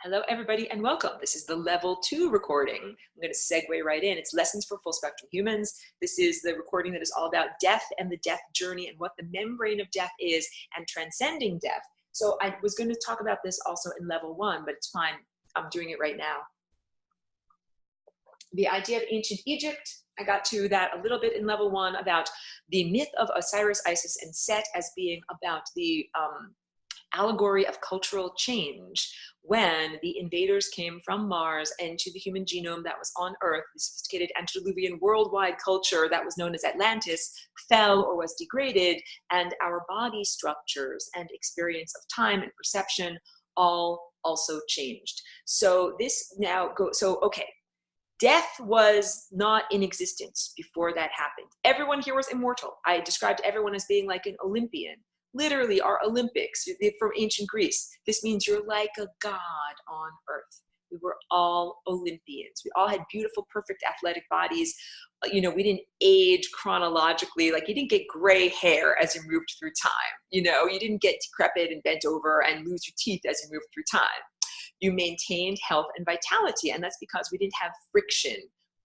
Hello, everybody, and welcome. This is the level 2 recording. I'm going to segue right in. It's Lessons for Full Spectrum Humans. This is the recording that is all about death and the death journey and what the membrane of death is and transcending death. So I was going to talk about this also in level 1, but it's fine. I'm doing it right now. The idea of ancient Egypt, I got to that a little bit in level 1 about the myth of Osiris, Isis, and Set as being about the allegory of cultural change when the invaders came from Mars into the human genome that was on Earth. The sophisticated antediluvian worldwide culture that was known as Atlantis fell or was degraded, and our body structures and experience of time and perception all also changed. So this now goes, okay, death was not in existence before that happened. Everyone here was immortal. I described everyone as being like an Olympian. Literally, our Olympics from ancient Greece. This means you're like a god on Earth. We were all Olympians. We all had beautiful, perfect athletic bodies. You know, we didn't age chronologically. Like, you didn't get gray hair as you moved through time. You know, you didn't get decrepit and bent over and lose your teeth as you moved through time. You maintained health and vitality, and that's because we didn't have friction.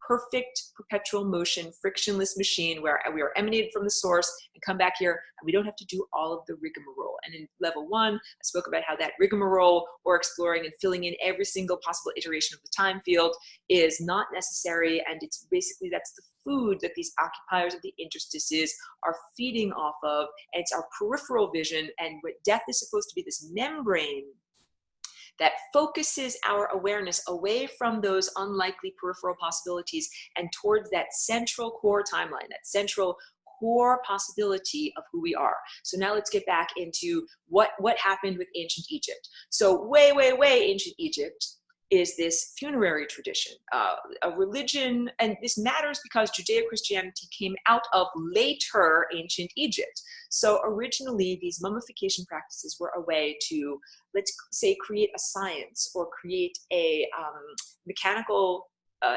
Perfect perpetual motion, frictionless machine where we are emanated from the source and come back here, and we don't have to do all of the rigmarole. And in level 1, I spoke about how that rigmarole, or exploring and filling in every single possible iteration of the time field, is not necessary, and it's basically, that's the food that these occupiers of the interstices are feeding off of, and it's our peripheral vision. And what death is supposed to be, this membrane that focuses our awareness away from those unlikely peripheral possibilities and towards that central core timeline, that central core possibility of who we are. So now let's get back into what happened with ancient Egypt. So way ancient Egypt is this funerary tradition, a religion, and this matters because Judeo-Christianity came out of later ancient Egypt. So originally, these mummification practices were a way to, let's say, create a science or create a mechanical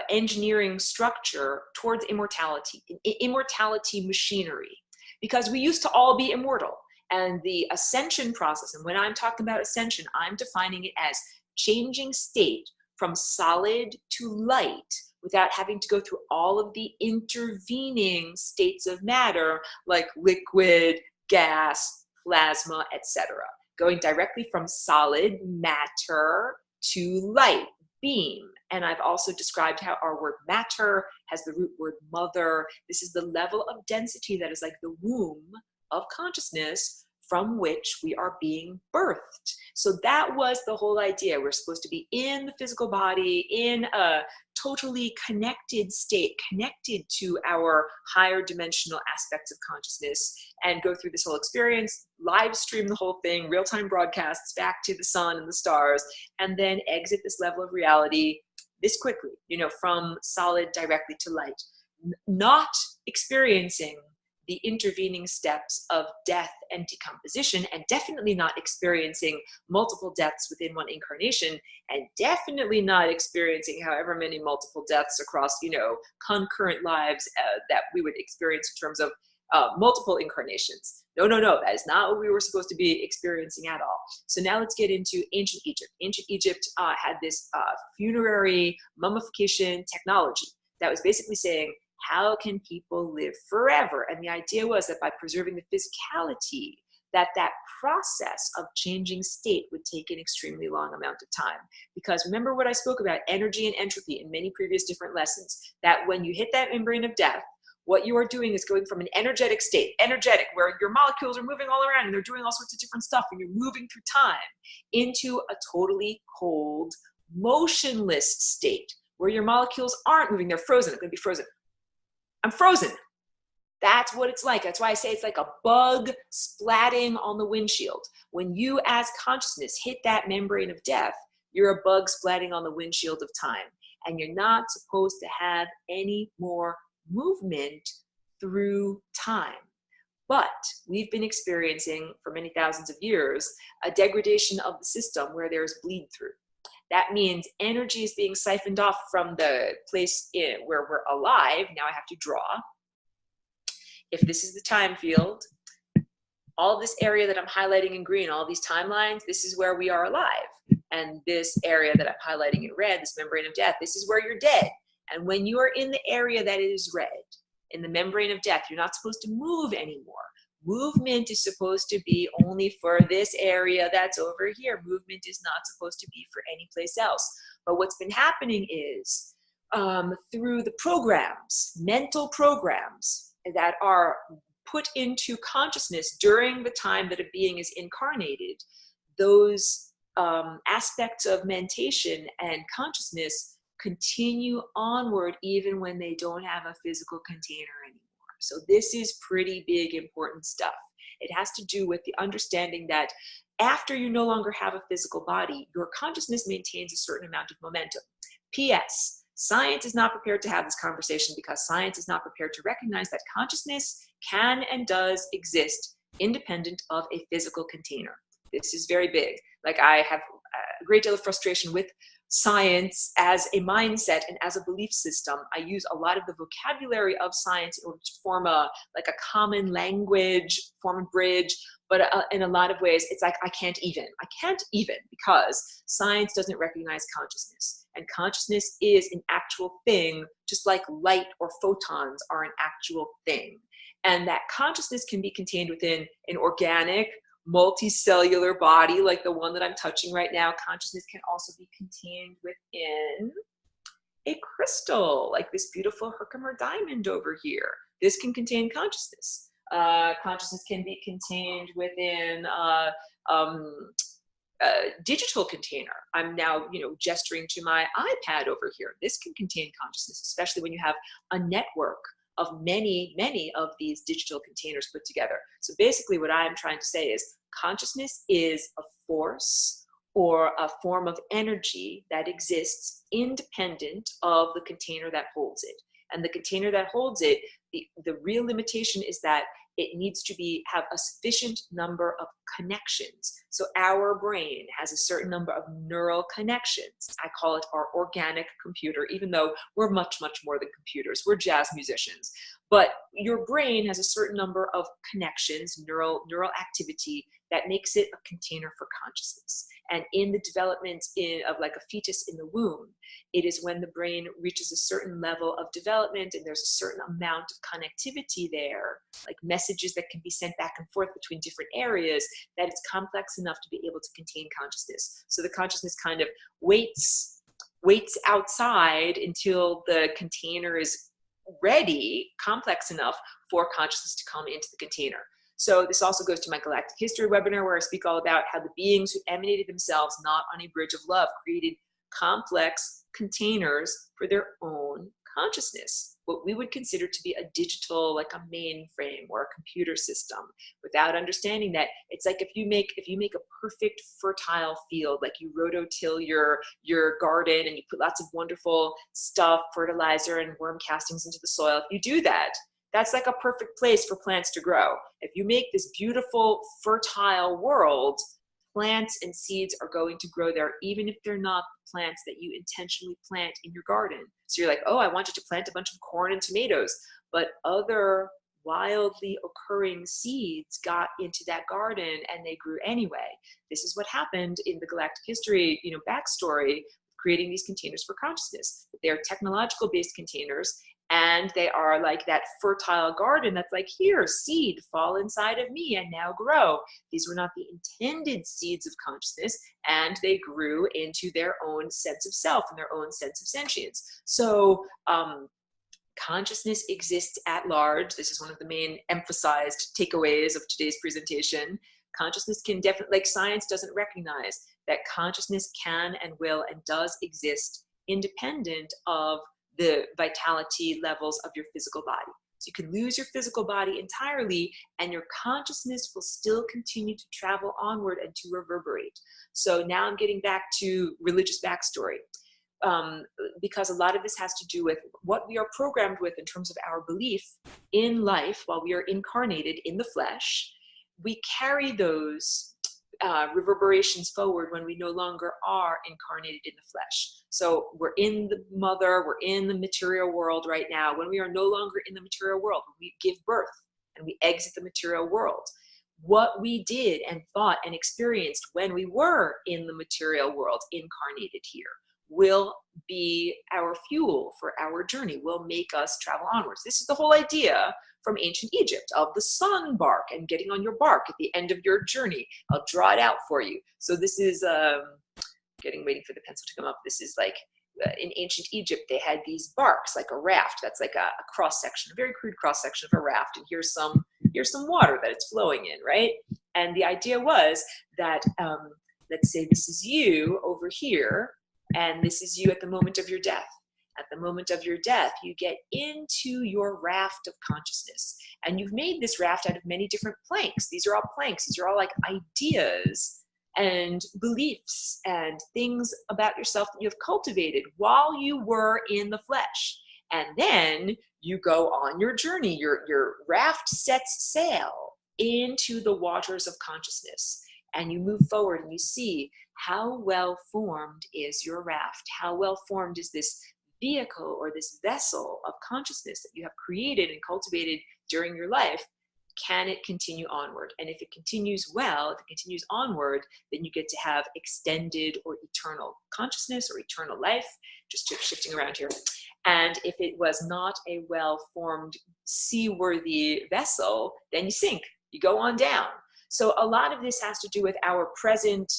engineering structure towards immortality, immortality machinery, because we used to all be immortal. And the ascension process, and when I'm talking about ascension, I'm defining it as changing state from solid to light without having to go through all of the intervening states of matter like liquid, gas, plasma, etc. Going directly from solid matter to light, beam. And I've also described how our word matter has the root word mother. This is the level of density that is like the womb of consciousness from which we are being birthed. So that was the whole idea. We're supposed to be in the physical body, in a totally connected state, connected to our higher dimensional aspects of consciousness, and go through this whole experience, live stream the whole thing, real-time broadcasts back to the sun and the stars, and then exit this level of reality this quickly, you know, from solid directly to light, not experiencing the intervening steps of death and decomposition, and definitely not experiencing multiple deaths within one incarnation, and definitely not experiencing however many multiple deaths across, you know, concurrent lives that we would experience in terms of multiple incarnations. No, that is not what we were supposed to be experiencing at all. So now let's get into ancient Egypt. Ancient Egypt had this funerary mummification technology that was basically saying, how can people live forever? And the idea was that by preserving the physicality, that process of changing state would take an extremely long amount of time. Because remember what I spoke about, energy and entropy in many previous different lessons, that when you hit that membrane of death, what you are doing is going from an energetic state, where your molecules are moving all around and they're doing all sorts of different stuff and you're moving through time, into a totally cold, motionless state where your molecules aren't moving, they're frozen. They're going to be frozen. I'm frozen. That's what it's like. That's why I say it's like a bug splatting on the windshield. When you as consciousness hit that membrane of death, you're a bug splatting on the windshield of time. And you're not supposed to have any more movement through time. But we've been experiencing for many thousands of years a degradation of the system where there's bleed through. That means energy is being siphoned off from the place where we're alive. Now I have to draw. If this is the time field, all this area that I'm highlighting in green, all these timelines, this is where we are alive. And this area that I'm highlighting in red, this membrane of death, this is where you're dead. And when you are in the area that is red, in the membrane of death, you're not supposed to move anymore. Movement is supposed to be only for this area that's over here. Movement is not supposed to be for any place else. But what's been happening is through the programs, mental programs that are put into consciousness during the time that a being is incarnated, those aspects of mentation and consciousness continue onward even when they don't have a physical container anymore. So this is pretty big, important stuff. It has to do with the understanding that after you no longer have a physical body, your consciousness maintains a certain amount of momentum. P.S. Science is not prepared to have this conversation because science is not prepared to recognize that consciousness can and does exist independent of a physical container. This is very big. Like, I have a great deal of frustration with science as a mindset and as a belief system. I use a lot of the vocabulary of science in order to form a common language, form a bridge. But in a lot of ways, it's like I can't even because science doesn't recognize consciousness. And consciousness is an actual thing, just like light or photons are an actual thing. And that consciousness can be contained within an organic, multicellular body like the one that I'm touching right now. Consciousness can also be contained within a crystal, like this beautiful Herkimer diamond over here. This can contain consciousness. Consciousness can be contained within a digital container. I'm now, gesturing to my iPad over here. This can contain consciousness, especially when you have a network of many of these digital containers put together. So basically what I'm trying to say is consciousness is a force or a form of energy that exists independent of the container that holds it. And the container that holds it, the real limitation is that it needs to have a sufficient number of connections. So our brain has a certain number of neural connections. I call it our organic computer, even though we're much more than computers. We're jazz musicians. But your brain has a certain number of connections, neural activity, that makes it a container for consciousness. And in the development of like a fetus in the womb, it is when the brain reaches a certain level of development and there's a certain amount of connectivity there, like messages that can be sent back and forth between different areas, that it's complex enough to be able to contain consciousness. So the consciousness kind of waits outside until the container is ready, complex enough for consciousness to come into the container. So this also goes to my Galactic History webinar, where I speak all about how the beings who emanated themselves not on a bridge of love created complex containers for their own consciousness, what we would consider to be a digital, like a mainframe or a computer system, without understanding that it's like if you make a perfect fertile field, like you rototill your garden and you put lots of wonderful stuff, fertilizer and worm castings into the soil. If you do that, that's like a perfect place for plants to grow. If you make this beautiful, fertile world, plants and seeds are going to grow there, even if they're not plants that you intentionally plant in your garden. So you're like, oh, I wanted to plant a bunch of corn and tomatoes, but other wildly occurring seeds got into that garden and they grew anyway. This is what happened in the Galactic History, backstory, creating these containers for consciousness. They are technological based containers, and they are like that fertile garden that's like, here, seed, fall inside of me and now grow. These were not the intended seeds of consciousness, and they grew into their own sense of self and their own sense of sentience. So consciousness exists at large. This is one of the main emphasized takeaways of today's presentation. Consciousness can definitely, like science doesn't recognize that consciousness can and will and does exist independent of the vitality levels of your physical body. So you can lose your physical body entirely and your consciousness will still continue to travel onward and to reverberate. So now I'm getting back to religious backstory, because a lot of this has to do with what we are programmed with in terms of our belief in life while we are incarnated in the flesh. We carry those reverberations forward when we no longer are incarnated in the flesh. So we're in the mother, we're in the material world right now. When we are no longer in the material world, when we give birth and we exit the material world, what we did and thought and experienced when we were in the material world incarnated here will be our fuel for our journey, will make us travel onwards. This is the whole idea from ancient Egypt of the sun bark and getting on your bark at the end of your journey. I'll draw it out for you. So this is waiting for the pencil to come up. This is like in ancient Egypt, they had these barks like a raft. That's like a cross section, a very crude cross section of a raft. And here's some water that it's flowing in, right? And the idea was that, let's say this is you over here, and this is you at the moment of your death. At the moment of your death, you get into your raft of consciousness. And you've made this raft out of many different planks. These are all planks. These are all like ideas and beliefs and things about yourself that you have cultivated while you were in the flesh. And then you go on your journey. Your raft sets sail into the waters of consciousness. And you move forward and you see how well formed is your raft. How well formed is this vehicle or this vessel of consciousness that you have created and cultivated during your life. Can it continue onward? And if it continues well, if it continues onward, then you get to have extended or eternal consciousness or eternal life, just shifting around here. And if it was not a well-formed, seaworthy vessel, then you sink, you go on down. So a lot of this has to do with our present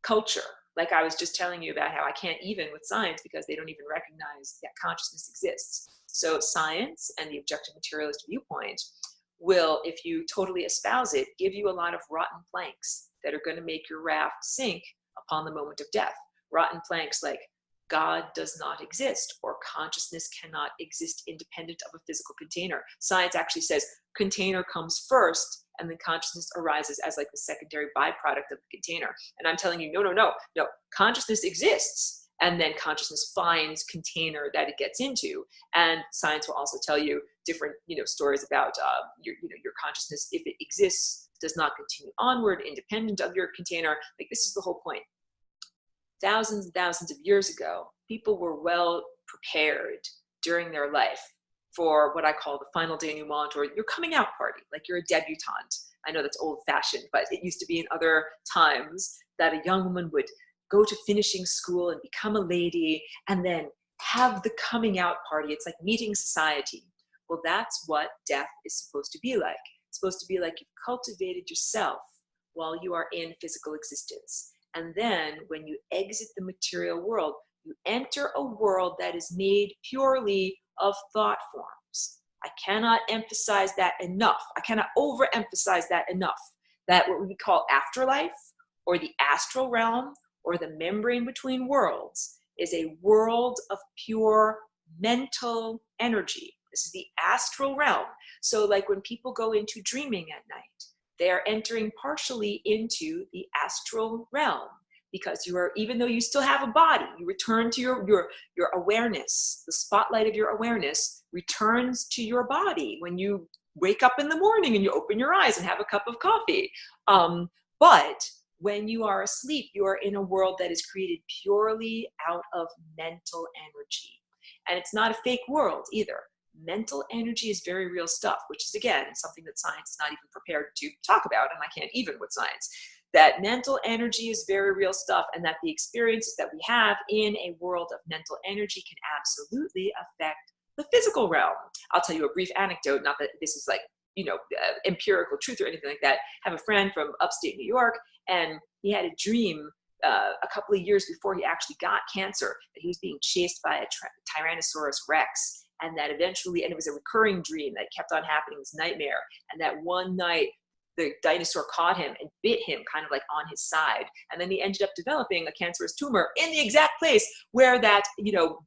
culture. Like I was just telling you about how I can't even with science because they don't even recognize that consciousness exists. So science and the objective materialist viewpoint will, if you totally espouse it, give you a lot of rotten planks that are going to make your raft sink upon the moment of death. Rotten planks like God does not exist, or consciousness cannot exist independent of a physical container. Science actually says container comes first, and then consciousness arises as like the secondary byproduct of the container. And I'm telling you, no. Consciousness exists, and then consciousness finds container that it gets into. And science will also tell you different, stories about your consciousness, if it exists, does not continue onward, independent of your container. Like this is the whole point. Thousands and thousands of years ago, people were well prepared during their life for what I call the final denouement, or your coming out party, like you're a debutante. I know that's old fashioned, but it used to be in other times that a young woman would go to finishing school and become a lady and then have the coming out party. It's like meeting society. Well, that's what death is supposed to be like. It's supposed to be like you've cultivated yourself while you are in physical existence. And then when you exit the material world, you enter a world that is made purely of thought forms. I cannot emphasize that enough. I cannot overemphasize that enough. That what we call afterlife, or the astral realm, or the membrane between worlds, is a world of pure mental energy. This is the astral realm. So like when people go into dreaming at night, they are entering partially into the astral realm, because you are, even though you still have a body, you return to your awareness. The spotlight of your awareness returns to your body when you wake up in the morning and you open your eyes and have a cup of coffee. But when you are asleep, you are in a world that is created purely out of mental energy. And it's not a fake world either. Mental energy is very real stuff, which is, again, something that science is not even prepared to talk about, and I can't even with science. That mental energy is very real stuff, and that the experiences that we have in a world of mental energy can absolutely affect the physical realm. I'll tell you a brief anecdote, not that this is like, empirical truth or anything like that. I have a friend from upstate New York, and he had a dream a couple of years before he actually got cancer, that he was being chased by a Tyrannosaurus Rex. And that eventually, and it was a recurring dream that kept on happening, this nightmare. And that one night, the dinosaur caught him and bit him kind of like on his side. And then he ended up developing a cancerous tumor in the exact place where that,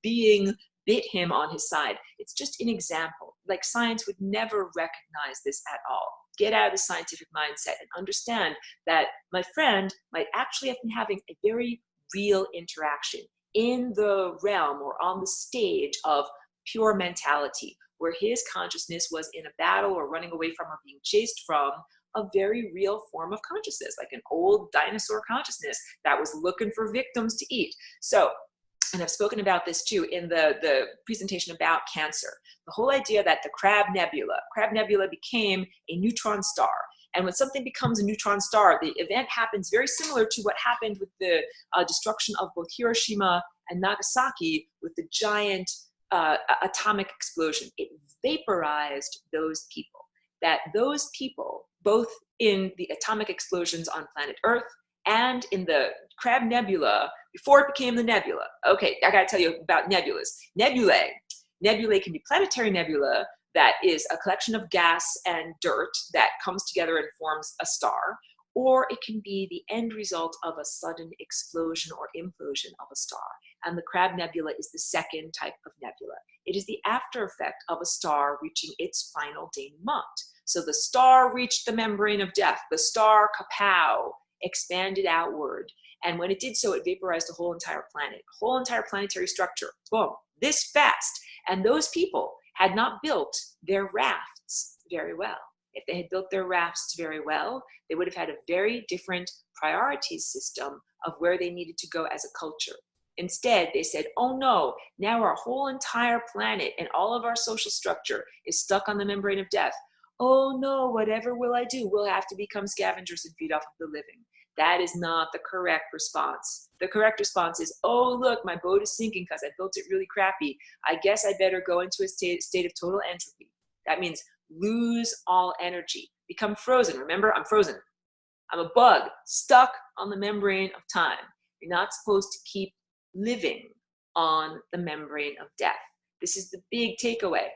being bit him on his side. It's just an example. Like science would never recognize this at all. Get out of the scientific mindset and understand that my friend might actually have been having a very real interaction in the realm or on the stage of pure mentality, where his consciousness was in a battle or running away from or being chased from a very real form of consciousness, like an old dinosaur consciousness that was looking for victims to eat. So, and I've spoken about this too in the presentation about cancer, the whole idea that the Crab Nebula became a neutron star. And when something becomes a neutron star, the event happens very similar to what happened with the destruction of both Hiroshima and Nagasaki with the giant atomic explosion. It vaporized those people. That those people, both in the atomic explosions on planet Earth and in the Crab Nebula, before it became the nebula. Okay, I gotta tell you about nebulas. Nebulae. Nebulae can be planetary nebula that is a collection of gas and dirt that comes together and forms a star, or it can be the end result of a sudden explosion or implosion of a star. And the Crab Nebula is the second type of nebula. It is the after effect of a star reaching its final denouement. So the star reached the membrane of death. The star, kapow, expanded outward. And when it did so, it vaporized the whole entire planet, whole entire planetary structure. Boom, this fast. And those people had not built their rafts very well. If they had built their rafts very well, they would have had a very different priorities system of where they needed to go as a culture. Instead, they said, oh no, now our whole entire planet and all of our social structure is stuck on the membrane of death. Oh no, whatever will I do? We'll have to become scavengers and feed off of the living. That is not the correct response. The correct response is, oh look, my boat is sinking because I built it really crappy. I guess I better go into a state of total entropy. That means lose all energy, become frozen. Remember, I'm frozen. I'm a bug stuck on the membrane of time. You're not supposed to keep living on the membrane of death. This is the big takeaway.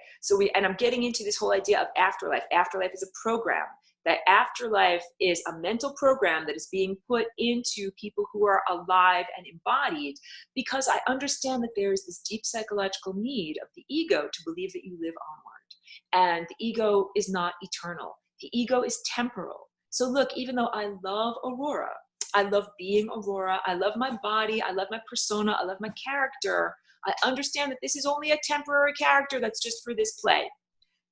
And I'm getting into this whole idea of afterlife. Afterlife is a program. That afterlife is a mental program that is being put into people who are alive and embodied, because I understand that there is this deep psychological need of the ego to believe that you live onward. And the ego is not eternal. The ego is temporal. So look, even though I love Aurora, I love being Aurora, I love my body, I love my persona, I love my character, I understand that this is only a temporary character that's just for this play.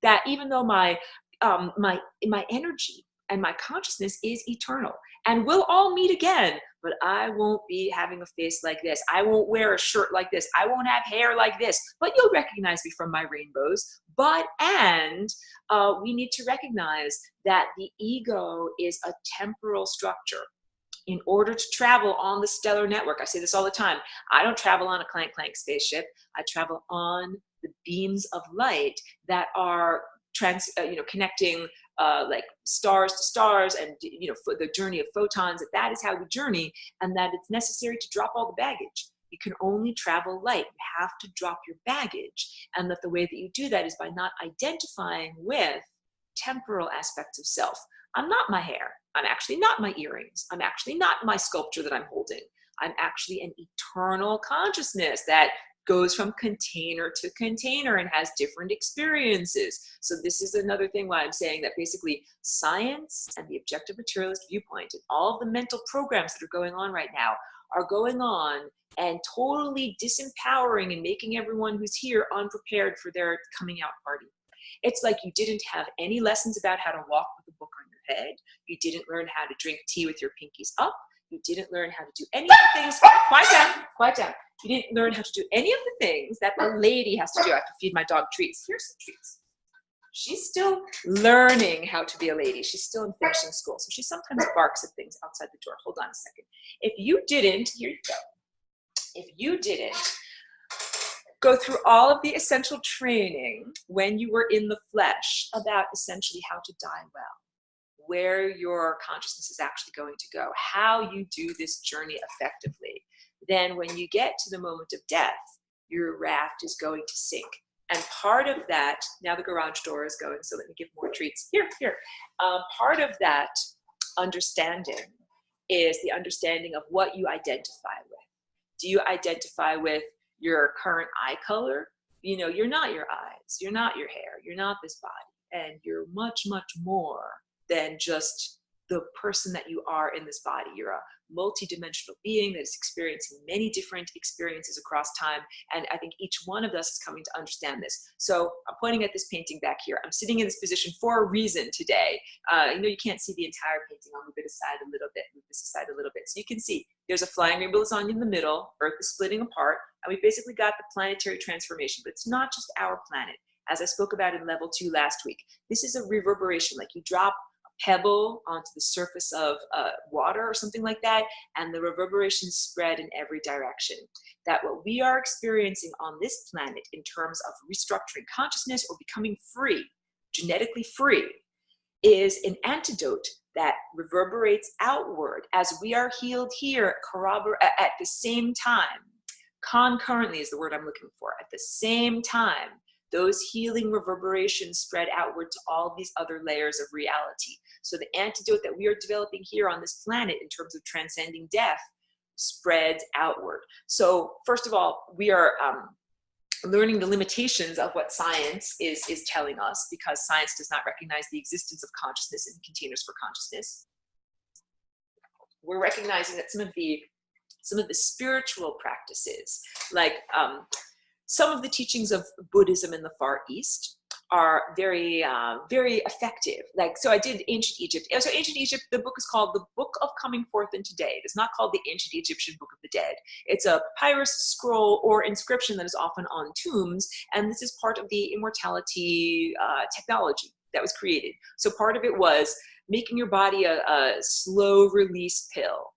That even though my energy and my consciousness is eternal, and we'll all meet again, but I won't be having a face like this. I won't wear a shirt like this. I won't have hair like this, but you'll recognize me from my rainbows. We need to recognize that the ego is a temporal structure. In order to travel on the stellar network, I say this all the time, I don't travel on a clank clank spaceship. I travel on the beams of light that are connecting like stars to stars, and for the journey of photons. That is how we journey, and that it's necessary to drop all the baggage. You can only travel light. You have to drop your baggage, and that the way that you do that is by not identifying with temporal aspects of self. I'm not my hair. I'm actually not my earrings. I'm actually not my sculpture that I'm holding. I'm actually an eternal consciousness that goes from container to container and has different experiences. So this is another thing why I'm saying that basically science and the objective materialist viewpoint and all of the mental programs that are going on right now are going on and totally disempowering and making everyone who's here unprepared for their coming out party. It's like you didn't have any lessons about how to walk with a book on your head. You didn't learn how to drink tea with your pinkies up. You didn't learn how to do any of the things. Quiet down. You didn't learn how to do any of the things that a lady has to do. I have to feed my dog treats. Here's some treats. She's still learning how to be a lady. She's still in finishing school. So she sometimes barks at things outside the door. Hold on a second. If you didn't, here you go. If you didn't go through all of the essential training when you were in the flesh about essentially how to die well, where your consciousness is actually going to go, how you do this journey effectively, then when you get to the moment of death, your raft is going to sink. And part of that, now the garage door is going, so let me give more treats. Here. Part of that understanding is the understanding of what you identify with. Do you identify with your current eye color? You're not your eyes, you're not your hair, you're not this body, and you're much, much more than just the person that you are in this body. You're a multidimensional being that is experiencing many different experiences across time, and I think each one of us is coming to understand this. So I'm pointing at this painting back here. I'm sitting in this position for a reason today. You can't see the entire painting. I'll move it aside a little bit, move this aside a little bit. So you can see there's a flying rainbow lasagna in the middle, Earth is splitting apart, and we basically got the planetary transformation, but it's not just our planet. As I spoke about in level 2 last week, this is a reverberation. Like you drop a pebble onto the surface of water or something like that, and the reverberations spread in every direction. That what we are experiencing on this planet in terms of restructuring consciousness or becoming free, genetically free, is an antidote that reverberates outward as we are healed here at the same time. Concurrently is the word I'm looking for. At the same time, those healing reverberations spread outward to all these other layers of reality. So the antidote that we are developing here on this planet in terms of transcending death spreads outward. So first of all, we are learning the limitations of what science is telling us, because science does not recognize the existence of consciousness and containers for consciousness. We're recognizing that some of the spiritual practices, like some of the teachings of Buddhism in the Far East, are very, very effective. Like, so I did Ancient Egypt. So Ancient Egypt, the book is called The Book of Coming Forth into Day. It is not called the Ancient Egyptian Book of the Dead. It's a papyrus scroll or inscription that is often on tombs, and this is part of the immortality technology that was created. So part of it was making your body a slow release pill,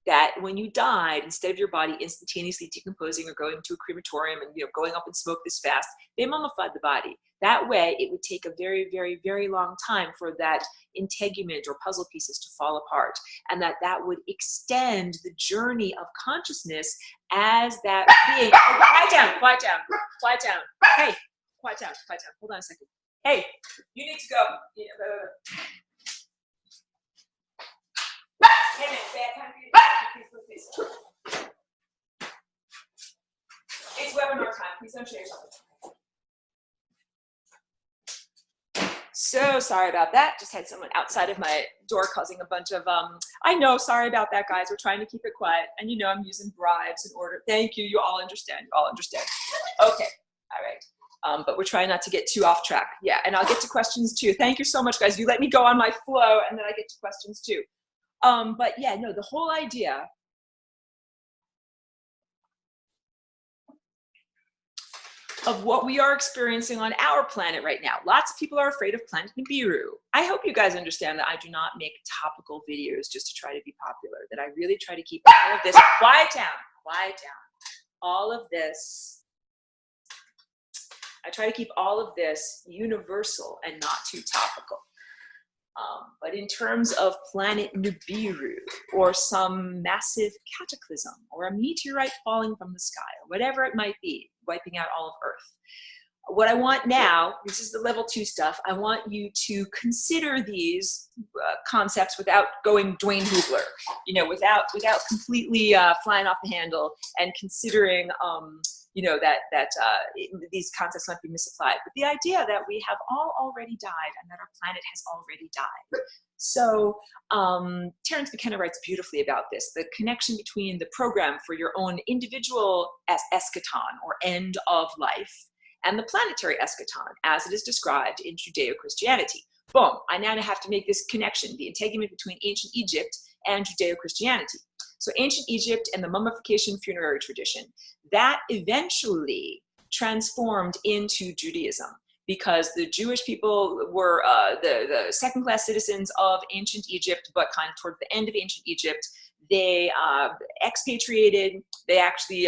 that when you died, instead of your body instantaneously decomposing or going to a crematorium and going up in smoke this fast, they mummified the body. That way, it would take a very, very, very long time for that integument or puzzle pieces to fall apart, and that would extend the journey of consciousness as that being. Oh, quiet down, quiet down, quiet down. Hey, quiet down, quiet down. Hold on a second. Hey, you need to go. Hey, man, bad time for you to please. It's webinar time. Please don't show yourself. So sorry about that. Just had someone outside of my door causing a bunch of, I know, sorry about that, guys. We're trying to keep it quiet. And I'm using bribes in order. Thank you. You all understand. You all understand. Okay. All right. But we're trying not to get too off track. Yeah. And I'll get to questions too. Thank you so much, guys. You let me go on my flow and then I get to questions too. But yeah, no, the whole idea of what we are experiencing on our planet right now. Lots of people are afraid of Planet Nibiru. I hope you guys understand that I do not make topical videos just to try to be popular, that I really try to keep all of this, quiet down, all of this, I try to keep all of this universal and not too topical. But in terms of Planet Nibiru, or some massive cataclysm, or a meteorite falling from the sky, or whatever it might be, wiping out all of Earth, what I want now, this is the level 2 stuff, I want you to consider these concepts without going Dwayne Hoogler, without completely flying off the handle, and considering that these concepts might be misapplied. But the idea that we have all already died and that our planet has already died. So Terence McKenna writes beautifully about this, the connection between the program for your own individual eschaton, or end of life, and the planetary eschaton as it is described in Judeo-Christianity. Boom, I now have to make this connection, the integument between ancient Egypt and Judeo-Christianity. So ancient Egypt and the mummification funerary tradition, that eventually transformed into Judaism, because the Jewish people were the second-class citizens of ancient Egypt, but kind of toward the end of ancient Egypt, they expatriated, they actually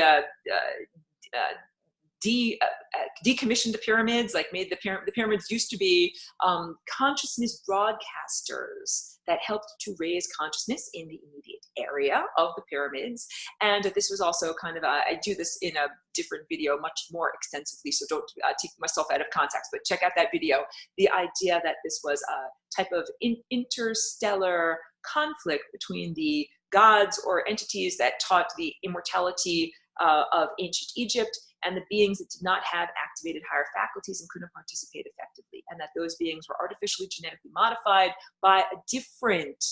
decommissioned the pyramids, like made the pyramids used to be consciousness broadcasters that helped to raise consciousness in the immediate area of the pyramids. And this was also kind of, I do this in a different video much more extensively, so don't take myself out of context, but check out that video. The idea that this was a type of interstellar conflict between the gods or entities that taught the immortality of ancient Egypt and the beings that did not have activated higher faculties and couldn't participate effectively, and that those beings were artificially genetically modified by a different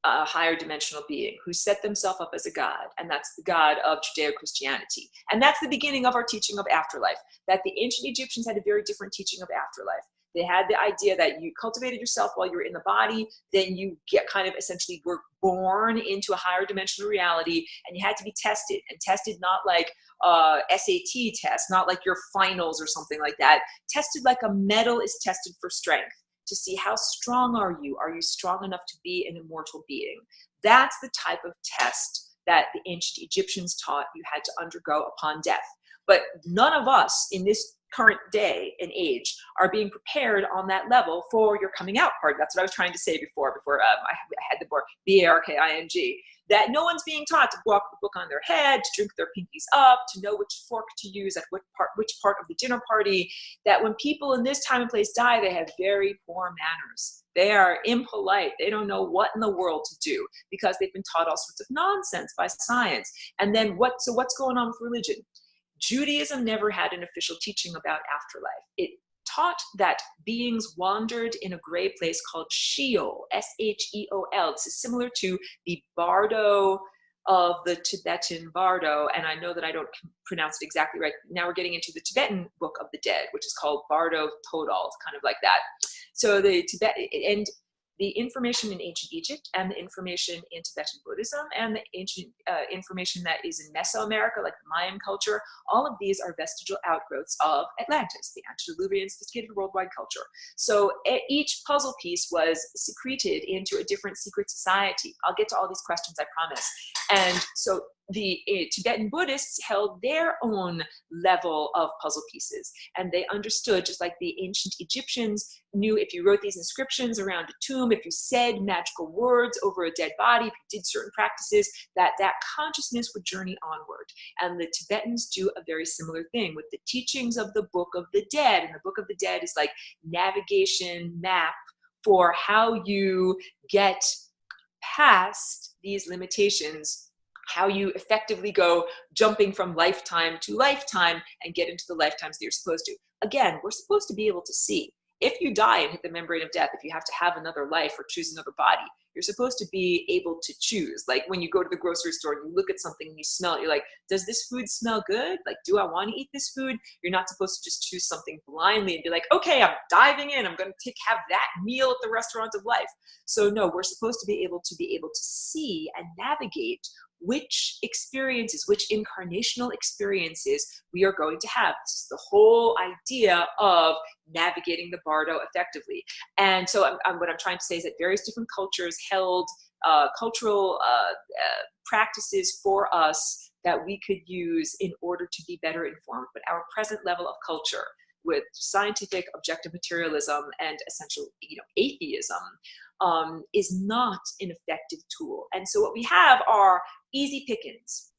higher dimensional being who set themselves up as a god, and that's the god of Judeo-Christianity. And that's the beginning of our teaching of afterlife, that the ancient Egyptians had a very different teaching of afterlife. They had the idea that you cultivated yourself while you were in the body, then you get kind of essentially were born into a higher dimensional reality, and you had to be tested, and tested not like SAT test, not like your finals or something like that, tested like a metal is tested for strength. to see how strong are you? Are you strong enough to be an immortal being? That's the type of test that the ancient Egyptians taught you had to undergo upon death. But none of us in this current day and age are being prepared on that level for your coming out party. That's what I was trying to say before I had the word BARKING, that no one's being taught to walk the book on their head, to drink their pinkies up, to know which fork to use at which part of the dinner party, that when people in this time and place die, they have very poor manners. They are impolite. They don't know what in the world to do because they've been taught all sorts of nonsense by science. And then what's going on with religion? Judaism never had an official teaching about afterlife. It taught that beings wandered in a gray place called Sheol, Sheol. This is similar to the Bardo of the Tibetan Bardo, and I know that I don't pronounce it exactly right. Now we're getting into the Tibetan Book of the Dead, which is called Bardo Todal. It's kind of like that. So the information in ancient Egypt and the information in Tibetan Buddhism and the ancient information that is in Mesoamerica, like the Mayan culture, all of these are vestigial outgrowths of Atlantis, the antediluvian sophisticated worldwide culture. So each puzzle piece was secreted into a different secret society. I'll get to all these questions, I promise. And so the Tibetan Buddhists held their own level of puzzle pieces, and they understood, just like the ancient Egyptians knew, if you wrote these inscriptions around a tomb, if you said magical words over a dead body, if you did certain practices, that consciousness would journey onward. And the Tibetans do a very similar thing with the teachings of the Book of the Dead. And the Book of the Dead is like navigation map for how you get past these limitations, how you effectively go jumping from lifetime to lifetime and get into the lifetimes that you're supposed to. Again, we're supposed to be able to see. If you die and hit the membrane of death, if you have to have another life or choose another body, you're supposed to be able to choose. Like when you go to the grocery store and you look at something and you smell it, you're like, does this food smell good? Like, do I want to eat this food? You're not supposed to just choose something blindly and be like, okay, I'm diving in. I'm going to have that meal at the restaurant of life. So no, we're supposed to be able to see and navigate which experiences, which incarnational experiences we are going to have. This is the whole idea of navigating the Bardo effectively. And so what I'm trying to say is that various different cultures held cultural practices for us that we could use in order to be better informed. But our present level of culture, with scientific objective materialism and essential atheism, is not an effective tool. And so what we have are easy pickings.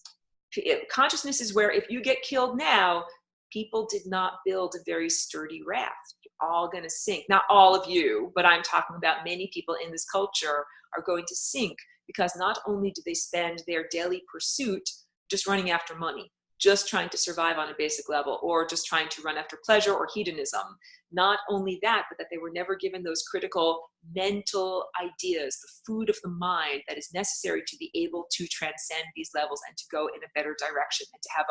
Consciousness is where if you get killed now, people did not build a very sturdy raft. You're all going to sink. Not all of you, but I'm talking about many people in this culture are going to sink because not only do they spend their daily pursuit just running after money, just trying to survive on a basic level, or just trying to run after pleasure or hedonism. Not only that, but that they were never given those critical mental ideas, the food of the mind that is necessary to be able to transcend these levels and to go in a better direction and to have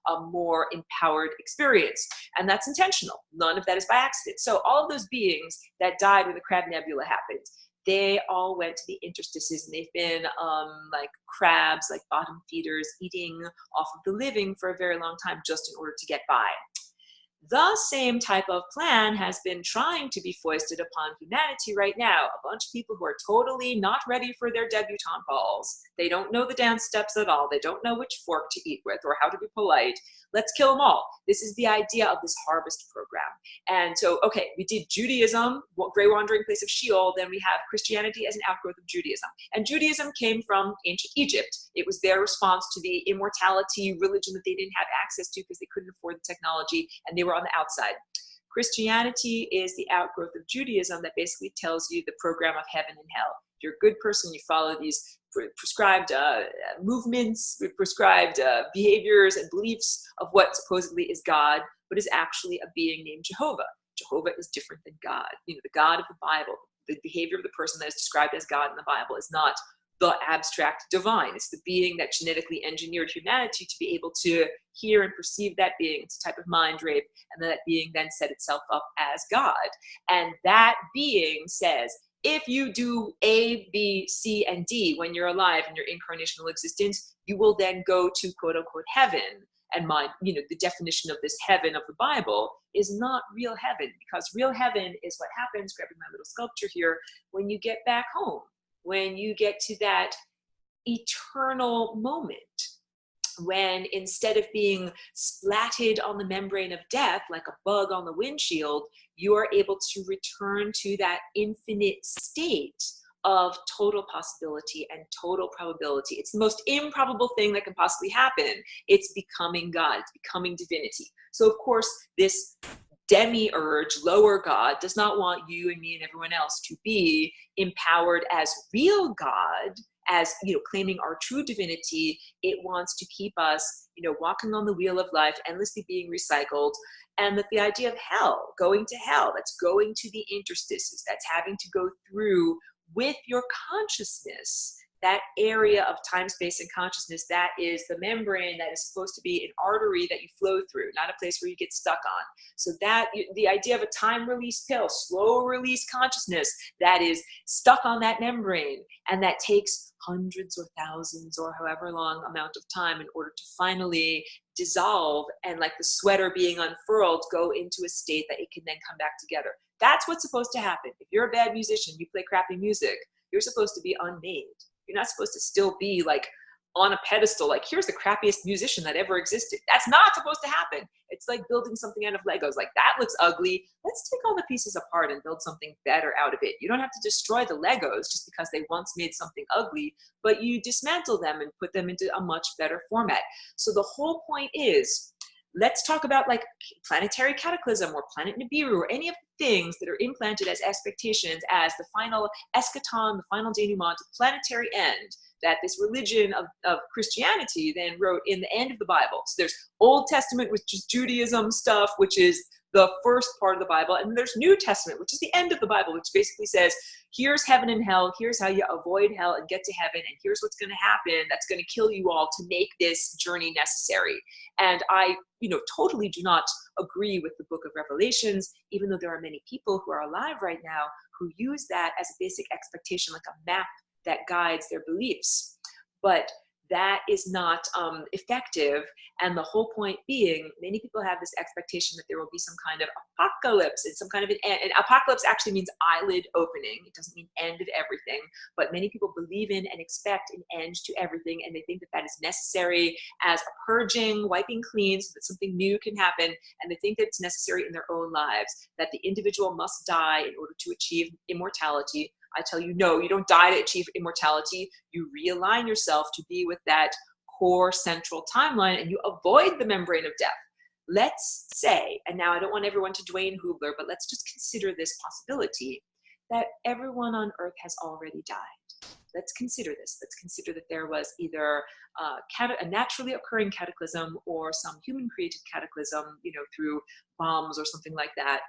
a more empowered experience. And that's intentional. None of that is by accident. So all of those beings that died when the Crab Nebula happened, they all went to the interstices, and they've been like crabs, like bottom feeders, eating off of the living for a very long time just in order to get by. The same type of plan has been trying to be foisted upon humanity right now. A bunch of people who are totally not ready for their debutante balls. They don't know the dance steps at all. They don't know which fork to eat with or how to be polite. Let's kill them all. This is the idea of this harvest program. And so, okay, we did Judaism, gray wandering place of Sheol. Then we have Christianity as an outgrowth of Judaism. And Judaism came from ancient Egypt. It was their response to the immortality religion that they didn't have access to because they couldn't afford the technology, and they were on the outside. Christianity is the outgrowth of Judaism that basically tells you the program of heaven and hell. If you're a good person, you follow these prescribed movements, prescribed behaviors and beliefs of what supposedly is God, but is actually a being named Jehovah. Jehovah is different than God. The God of the Bible, the behavior of the person that is described as God in the Bible is not the abstract divine. It's the being that genetically engineered humanity to be able to hear and perceive that being. It's a type of mind rape, and that being then set itself up as God. And that being says, if you do A, B, C, and D when you're alive in your incarnational existence, you will then go to quote unquote heaven. And the definition of this heaven of the Bible is not real heaven, because real heaven is what happens, grabbing my little sculpture here, when you get back home, when you get to that eternal moment, when instead of being splatted on the membrane of death like a bug on the windshield, you are able to return to that infinite state of total possibility and total probability. It's the most improbable thing that can possibly happen. It's becoming God, it's becoming divinity. So of course, this demiurge, lower God, does not want you and me and everyone else to be empowered as real God, as claiming our true divinity. It wants to keep us walking on the wheel of life, endlessly being recycled. And that the idea of hell, going to hell, that's going to the interstices, that's having to go through with your consciousness, that area of time, space, and consciousness, that is the membrane that is supposed to be an artery that you flow through, not a place where you get stuck on. So that the idea of a time release pill, slow release consciousness that is stuck on that membrane, and that takes hundreds or thousands or however long amount of time in order to finally dissolve and, like the sweater being unfurled, go into a state that it can then come back together. That's what's supposed to happen. If you're a bad musician, you play crappy music, you're supposed to be unmade. You're not supposed to still be like on a pedestal, like here's the crappiest musician that ever existed. That's not supposed to happen. It's like building something out of Legos. Like, that looks ugly. Let's take all the pieces apart and build something better out of it. You don't have to destroy the Legos just because they once made something ugly, but you dismantle them and put them into a much better format. So the whole point is, let's talk about like planetary cataclysm or planet Nibiru or any of the things that are implanted as expectations as the final eschaton, the final denouement, the planetary end, that this religion of Christianity then wrote in the end of the Bible. So there's Old Testament, which is Judaism stuff, which is the first part of the Bible. And there's New Testament, which is the end of the Bible, which basically says, here's heaven and hell, here's how you avoid hell and get to heaven, and here's what's going to happen that's going to kill you all to make this journey necessary. And I, totally do not agree with the book of Revelations, even though there are many people who are alive right now who use that as a basic expectation, like a map that guides their beliefs. But that is not effective. And the whole point being, many people have this expectation that there will be some kind of apocalypse and some kind of an end. And apocalypse actually means eyelid opening. It doesn't mean end of everything. But many people believe in and expect an end to everything. And they think that that is necessary as a purging, wiping clean so that something new can happen. And they think that it's necessary in their own lives, that the individual must die in order to achieve immortality. I tell you, no, you don't die to achieve immortality. You realign yourself to be with that core central timeline, and you avoid the membrane of death. Let's say, and now I don't want everyone to Dwayne Hubler, but let's just consider this possibility that everyone on Earth has already died. Let's consider this. Let's consider that there was either a naturally occurring cataclysm or some human-created cataclysm, through bombs or something like that,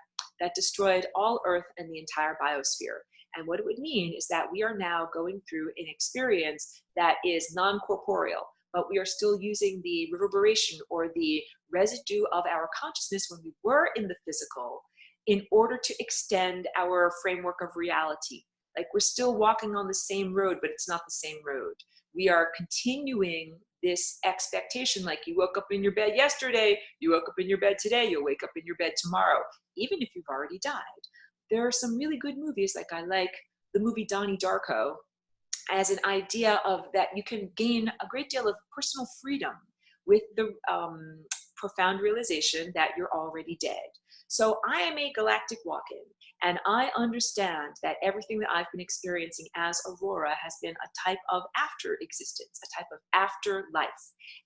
that destroyed all Earth and the entire biosphere. And what it would mean is that we are now going through an experience that is non-corporeal, but we are still using the reverberation or the residue of our consciousness when we were in the physical in order to extend our framework of reality. Like, we're still walking on the same road, but it's not the same road. We are continuing this expectation, like you woke up in your bed yesterday, you woke up in your bed today, you'll wake up in your bed tomorrow, even if you've already died. There are some really good movies, like I like the movie Donnie Darko, as an idea of that you can gain a great deal of personal freedom with the profound realization that you're already dead. So I am a galactic walk-in, and I understand that everything that I've been experiencing as Aurora has been a type of after existence, a type of afterlife,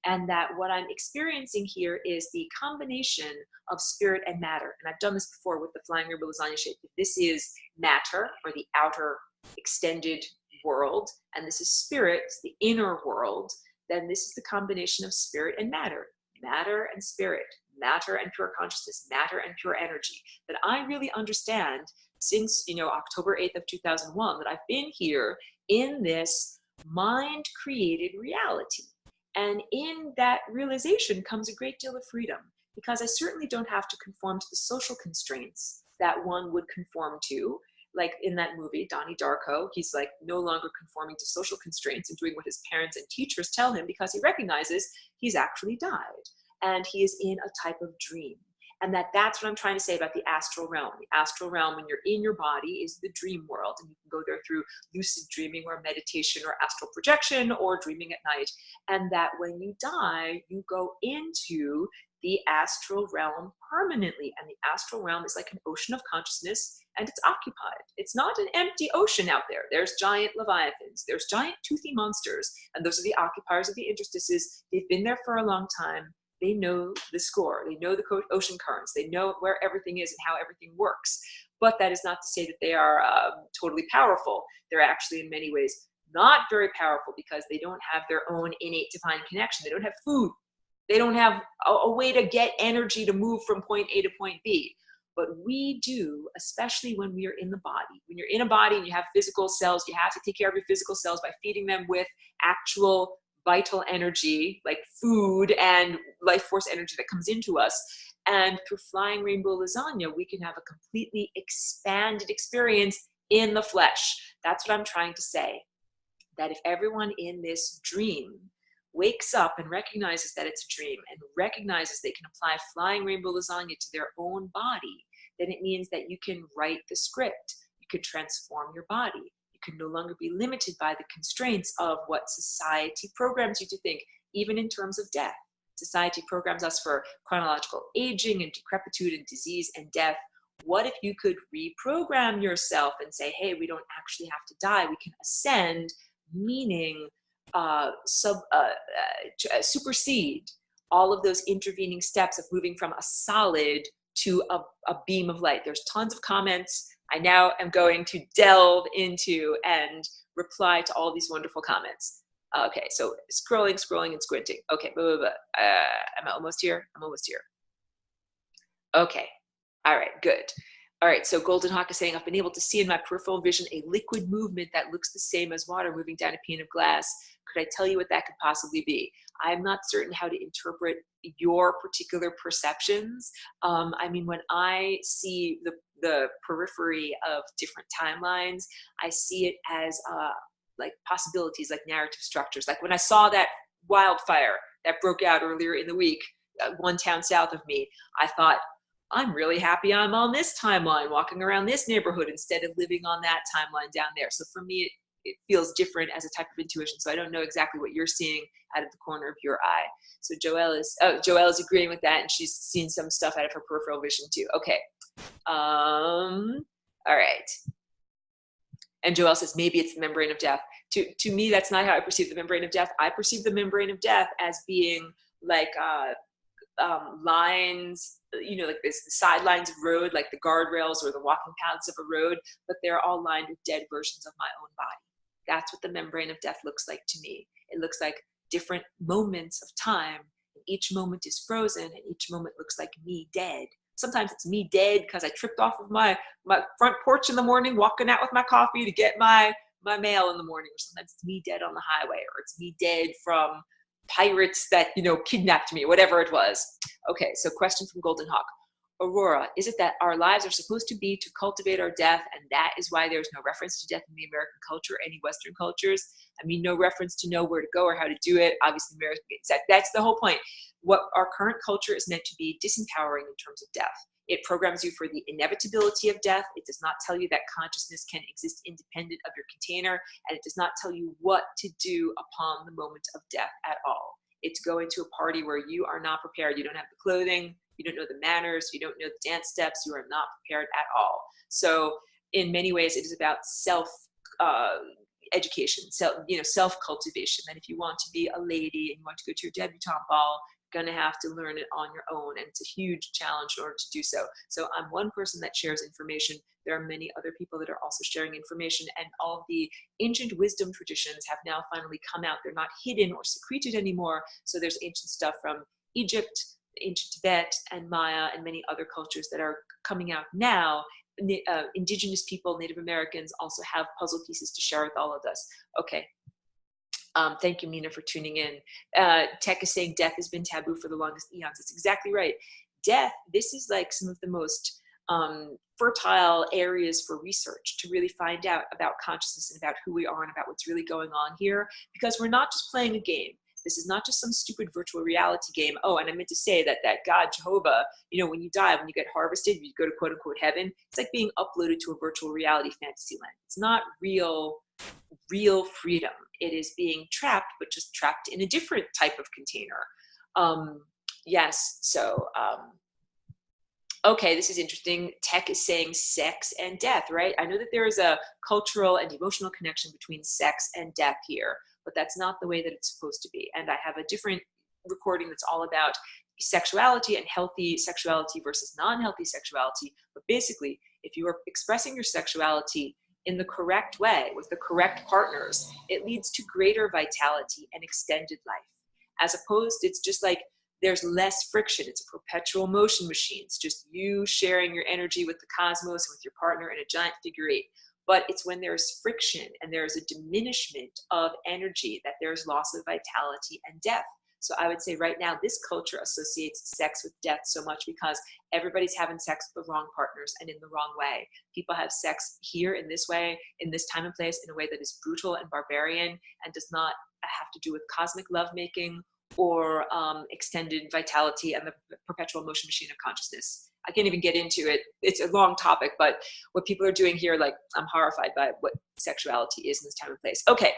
and that what I'm experiencing here is the combination of spirit and matter. And I've done this before with the flying river lasagna shape. If this is matter, or the outer extended world, and this is spirit, the inner world, then this is the combination of spirit and matter and spirit, matter and pure consciousness, matter and pure energy, that I really understand since, October 8th of 2001, that I've been here in this mind-created reality. And in that realization comes a great deal of freedom, because I certainly don't have to conform to the social constraints that one would conform to. like in that movie, Donnie Darko, he's like no longer conforming to social constraints and doing what his parents and teachers tell him because he recognizes he's actually died and he is in a type of dream. And that's what I'm trying to say about the astral realm. The astral realm, when you're in your body, is the dream world. And you can go there through lucid dreaming or meditation or astral projection or dreaming at night. And that when you die, you go into the astral realm permanently. And the astral realm is like an ocean of consciousness, and it's occupied. It's not an empty ocean out there. There's giant leviathans. There's giant toothy monsters. And those are the occupiers of the interstices. They've been there for a long time. They know the score. They know the ocean currents. They know where everything is and how everything works. But that is not to say that they are totally powerful. They're actually in many ways not very powerful because they don't have their own innate divine connection. They don't have food. They don't have a way to get energy to move from point A to point B. But we do, especially when we are in the body. When you're in a body and you have physical cells, you have to take care of your physical cells by feeding them with actual vital energy, like food and life force energy that comes into us. And through Flying Rainbow Lasagna, we can have a completely expanded experience in the flesh. That's what I'm trying to say. That if everyone in this dream wakes up and recognizes that it's a dream and recognizes they can apply Flying Rainbow Lasagna to their own body, then it means that you can write the script. You can transform your body. You can no longer be limited by the constraints of what society programs you to think, even in terms of death. Society programs us for chronological aging and decrepitude and disease and death. What if you could reprogram yourself and say, hey, we don't actually have to die. We can ascend, meaning supersede all of those intervening steps of moving from a solid to a beam of light. There's tons of comments. I now am going to delve into and reply to all these wonderful comments. Okay, so scrolling, and squinting. Okay, am I almost here? I'm almost here. Okay, all right, good. All right, so Golden Hawk is saying, I've been able to see in my peripheral vision a liquid movement that looks the same as water moving down a pane of glass. Could I tell you what that could possibly be? I'm not certain how to interpret your particular perceptions. I mean, when I see the periphery of different timelines, I see it as like possibilities, like narrative structures. Like when I saw that wildfire that broke out earlier in the week, one town south of me, I thought, I'm really happy I'm on this timeline, walking around this neighborhood instead of living on that timeline down there. So for me, it feels different as a type of intuition. So I don't know exactly what you're seeing out of the corner of your eye. So Joelle is agreeing with that, and she's seen some stuff out of her peripheral vision too. Okay. All right. And Joelle says, maybe it's the membrane of death. To me, that's not how I perceive the membrane of death. I perceive the membrane of death as being like lines, like this, the sidelines of road, like the guardrails or the walking paths of a road, but they're all lined with dead versions of my own body. That's what the membrane of death looks like to me. It looks like different moments of time. And each moment is frozen, and each moment looks like me dead. Sometimes it's me dead because I tripped off of my front porch in the morning, walking out with my coffee to get my mail in the morning. Or sometimes it's me dead on the highway, or it's me dead from pirates that, kidnapped me, whatever it was. Okay, so question from Golden Hawk. Aurora, is it that our lives are supposed to be to cultivate our death, and that is why there's no reference to death in the American culture, any Western cultures? I mean, no reference to know where to go or how to do it. Obviously, that's the whole point. What our current culture is meant to be disempowering in terms of death. It programs you for the inevitability of death. It does not tell you that consciousness can exist independent of your container, and it does not tell you what to do upon the moment of death at all. It's going to a party where you are not prepared. You don't have the clothing, you don't know the manners, you don't know the dance steps, you are not prepared at all. So in many ways, it is about education, self-cultivation. That if you want to be a lady and you want to go to your debutante ball, you're going to have to learn it on your own, and it's a huge challenge in order to do so. So I'm one person that shares information. There are many other people that are also sharing information, and all of the ancient wisdom traditions have now finally come out. They're not hidden or secreted anymore. So there's ancient stuff from Egypt, ancient Tibet, and Maya, and many other cultures that are coming out now. Indigenous people, Native Americans also have puzzle pieces to share with all of us. Okay. Thank you, Mina, for tuning in. Tech is saying death has been taboo for the longest eons. It's exactly right. Death, this is like some of the most fertile areas for research to really find out about consciousness and about who we are and about what's really going on here, because we're not just playing a game. This is not just some stupid virtual reality game. Oh, and I meant to say that God, Jehovah, when you die, when you get harvested, you go to quote unquote heaven. It's like being uploaded to a virtual reality fantasy land. It's not real freedom. It is being trapped, but just trapped in a different type of container. Yes. So, okay, this is interesting. Tech is saying sex and death, right? I know that there is a cultural and emotional connection between sex and death here, but that's not the way that it's supposed to be. And I have a different recording that's all about sexuality and healthy sexuality versus non-healthy sexuality. But basically, if you are expressing your sexuality in the correct way with the correct partners, it leads to greater vitality and extended life. As opposed, it's just like there's less friction. It's a perpetual motion machine. It's just you sharing your energy with the cosmos and with your partner in a giant figure eight. But it's when there's friction and there's a diminishment of energy that there's loss of vitality and death. So I would say right now, this culture associates sex with death so much because everybody's having sex with the wrong partners and in the wrong way. People have sex here in this way, in this time and place, in a way that is brutal and barbarian and does not have to do with cosmic lovemaking or extended vitality and the perpetual motion machine of consciousness. I can't even get into it. It's a long topic, but what people are doing here, like, I'm horrified by what sexuality is in this time and place. Okay.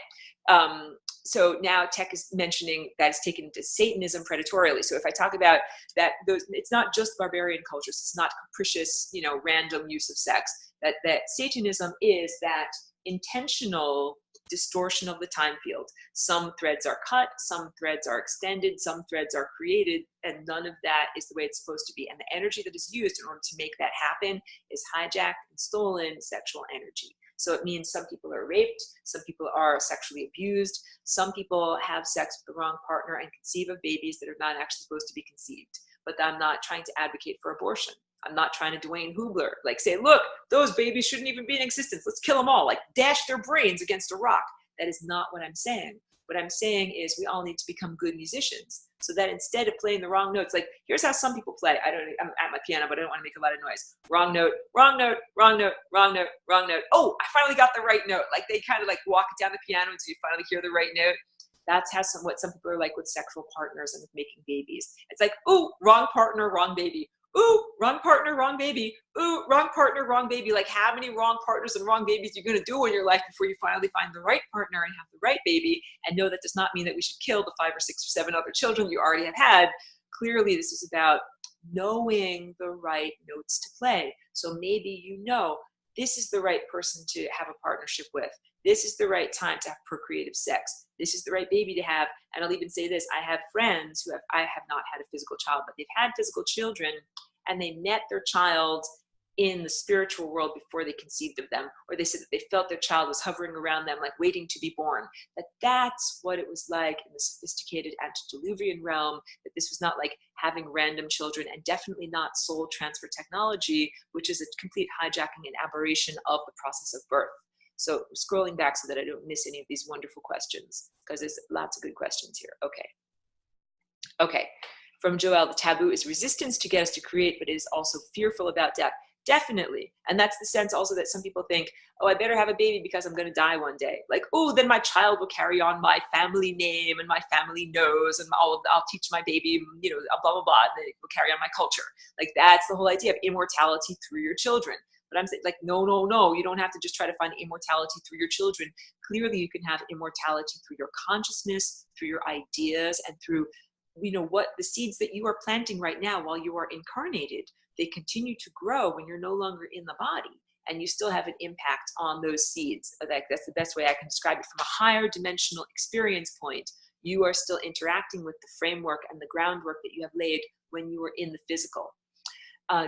So now tech is mentioning that it's taken into Satanism predatorially. So if I talk about that, it's not just barbarian cultures. It's not capricious, random use of sex. That Satanism is that intentional distortion of the time field. Some threads are cut, some threads are extended, some threads are created, and none of that is the way it's supposed to be. And the energy that is used in order to make that happen is hijacked and stolen sexual energy. So it means some people are raped, some people are sexually abused, some people have sex with the wrong partner and conceive of babies that are not actually supposed to be conceived. But I'm not trying to advocate for abortion. I'm not trying to Dwayne Hubler, like say, look, those babies shouldn't even be in existence. Let's kill them all, like dash their brains against a rock. That is not what I'm saying. What I'm saying is we all need to become good musicians so that instead of playing the wrong notes, like here's how some people play. I'm at my piano, but I don't want to make a lot of noise. Wrong note, wrong note, wrong note, wrong note, wrong note. Oh, I finally got the right note. Like they kind of like walk it down the piano until you finally hear the right note. That's how what some people are like with sexual partners and with making babies. It's like, ooh, wrong partner, wrong baby. Ooh, wrong partner, wrong baby. Ooh, wrong partner, wrong baby. Like how many wrong partners and wrong babies you're going to do in your life before you finally find the right partner and have the right baby? And no, that does not mean that we should kill the 5 or 6 or 7 other children you already have had. Clearly, this is about knowing the right notes to play. So maybe this is the right person to have a partnership with. This is the right time to have procreative sex. This is the right baby to have. And I'll even say this, I have friends I have not had a physical child, but they've had physical children and they met their child in the spiritual world before they conceived of them, or they said that they felt their child was hovering around them, like waiting to be born, that's what it was like in the sophisticated antediluvian realm, that this was not like having random children and definitely not soul transfer technology, which is a complete hijacking and aberration of the process of birth. So scrolling back so that I don't miss any of these wonderful questions, because there's lots of good questions here. Okay. From Joel, the taboo is resistance to get us to create, but it is also fearful about death. Definitely. And that's the sense also that some people think, oh, I better have a baby because I'm going to die one day. Like, oh, then my child will carry on my family name and my family knows, and I'll teach my baby, blah, blah, blah. And they will carry on my culture. Like, that's the whole idea of immortality through your children. But I'm saying, like, no, you don't have to just try to find immortality through your children. Clearly, you can have immortality through your consciousness, through your ideas, and through, what the seeds that you are planting right now while you are incarnated, they continue to grow when you're no longer in the body, and you still have an impact on those seeds. That's the best way I can describe it. From a higher dimensional experience point, you are still interacting with the framework and the groundwork that you have laid when you were in the physical.